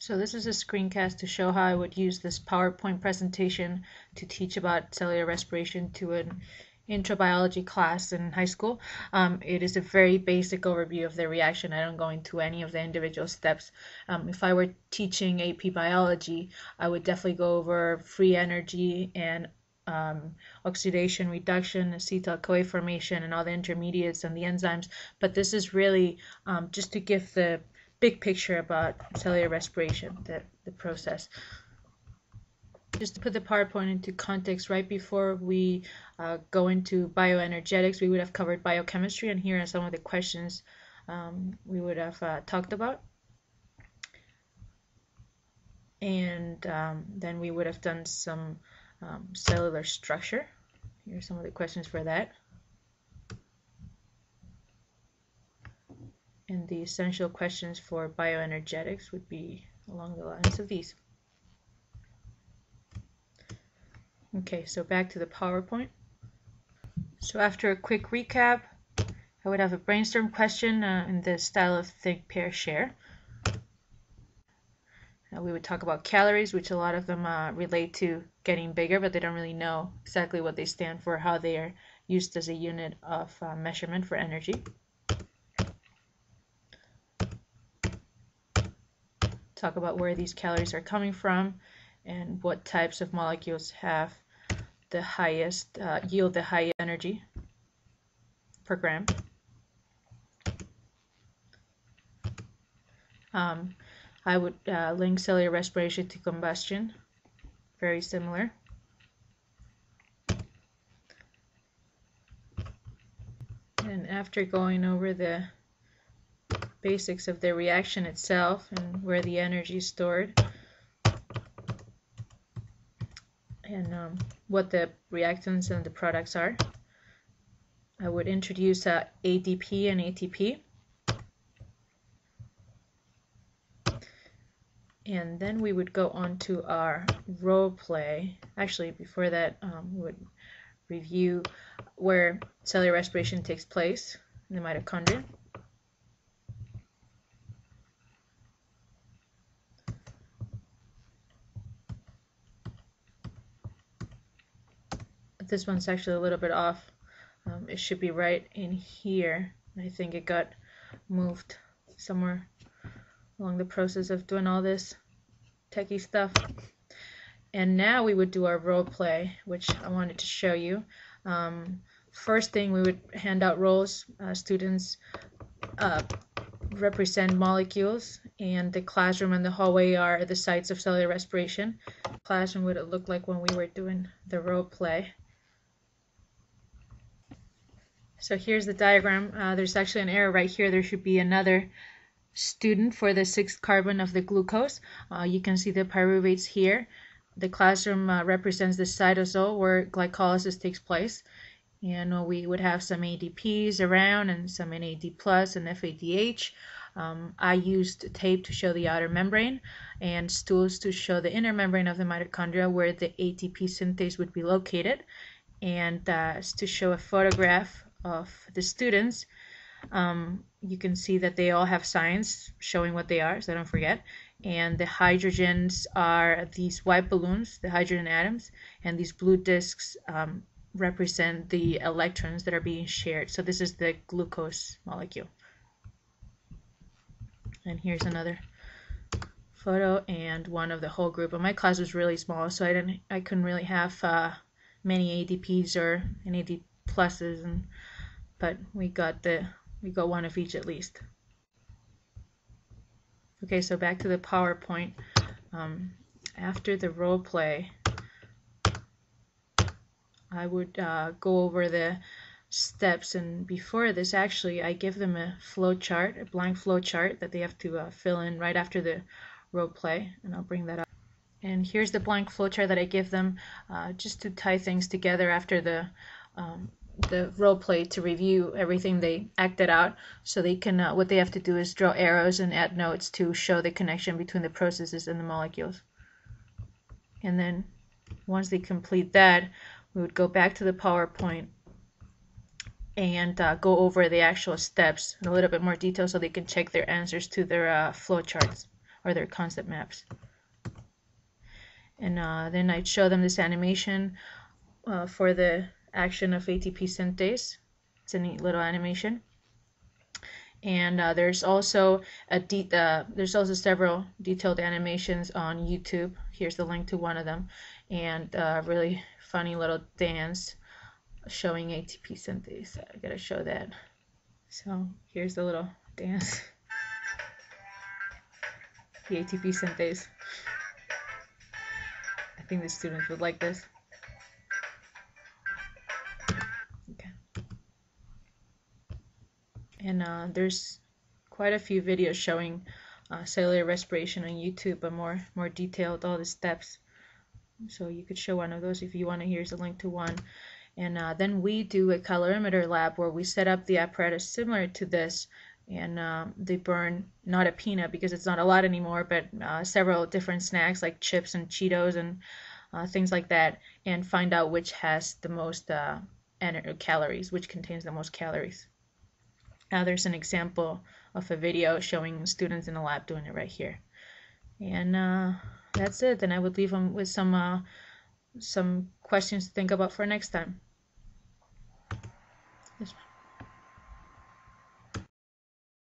So this is a screencast to show how I would use this PowerPoint presentation to teach about cellular respiration to an intro biology class in high school. It is a very basic overview of the reaction. I don't go into any of the individual steps. If I were teaching AP biology, I would definitely go over free energy and oxidation, reduction, acetyl-CoA formation, and all the intermediates and the enzymes. But this is really just to give the big picture about cellular respiration, the process. Just to put the PowerPoint into context, right before we go into bioenergetics, we would have covered biochemistry, and here are some of the questions we would have talked about. And then we would have done some cellular structure. Here are some of the questions for that. And the essential questions for bioenergetics would be along the lines of these. Okay, so back to the PowerPoint. So after a quick recap, I would have a brainstorm question in the style of think, pair, share. We would talk about calories, which a lot of them relate to getting bigger, but they don't really know exactly what they stand for, how they are used as a unit of measurement for energy. Talk about where these calories are coming from and what types of molecules have the highest yield the highest energy per gram. I would link cellular respiration to combustion, very similar. And after going over the basics of the reaction itself and where the energy is stored and what the reactants and the products are, I would introduce ADP and ATP, and then we would go on to our role play. Actually, before that, we would review where cellular respiration takes place in the mitochondria. This one's actually a little bit off. It should be right in here. I think it got moved somewhere along the process of doing all this techie stuff. And now we would do our role play, which I wanted to show you. First thing, we would hand out roles. Students represent molecules, and the classroom and the hallway are the sites of cellular respiration. Classroom would look like when we were doing the role play. So here's the diagram. There's actually an error right here. There should be another student for the 6th carbon of the glucose. You can see the pyruvates here. The classroom represents the cytosol where glycolysis takes place. And we would have some ADPs around and some NAD+ and FADH. I used tape to show the outer membrane and stools to show the inner membrane of the mitochondria where the ATP synthase would be located. And to show a photograph of the students, you can see that they all have signs showing what they are, so don't forget. And the hydrogens are these white balloons, the hydrogen atoms, and these blue discs represent the electrons that are being shared. So this is the glucose molecule. And here's another photo and one of the whole group. And my class was really small, so I couldn't really have many ADPs or NAD pluses, but we got one of each at least. Okay, so back to the PowerPoint. After the role play, I would go over the steps, and before this, actually, I give them a flow chart, a blank flow chart that they have to fill in right after the role play, and I'll bring that up. And here's the blank flow chart that I give them just to tie things together after the role play, to review everything they acted out, so they can what they have to do is draw arrows and add notes to show the connection between the processes and the molecules. And then once they complete that, we would go back to the PowerPoint and go over the actual steps in a little bit more detail so they can check their answers to their flow charts or their concept maps. And then I'd show them this animation for the action of ATP synthase. It's a neat little animation. And there's also several detailed animations on YouTube. Here's the link to one of them, and a really funny little dance showing ATP synthase. I gotta show that. So here's the little dance. The ATP synthase. I think the students would like this. Okay. And there's quite a few videos showing cellular respiration on YouTube, but more detailed, all the steps. So you could show one of those if you want to. Here's a link to one. And then we do a calorimeter lab where we set up the apparatus similar to this, and they burn not a peanut because it's not a lot anymore, but several different snacks like chips and Cheetos and things like that, and find out which has the most calories, which contains the most calories. Now there's an example of a video showing students in the lab doing it right here. And that's it. Then I would leave them with some questions to think about for next time.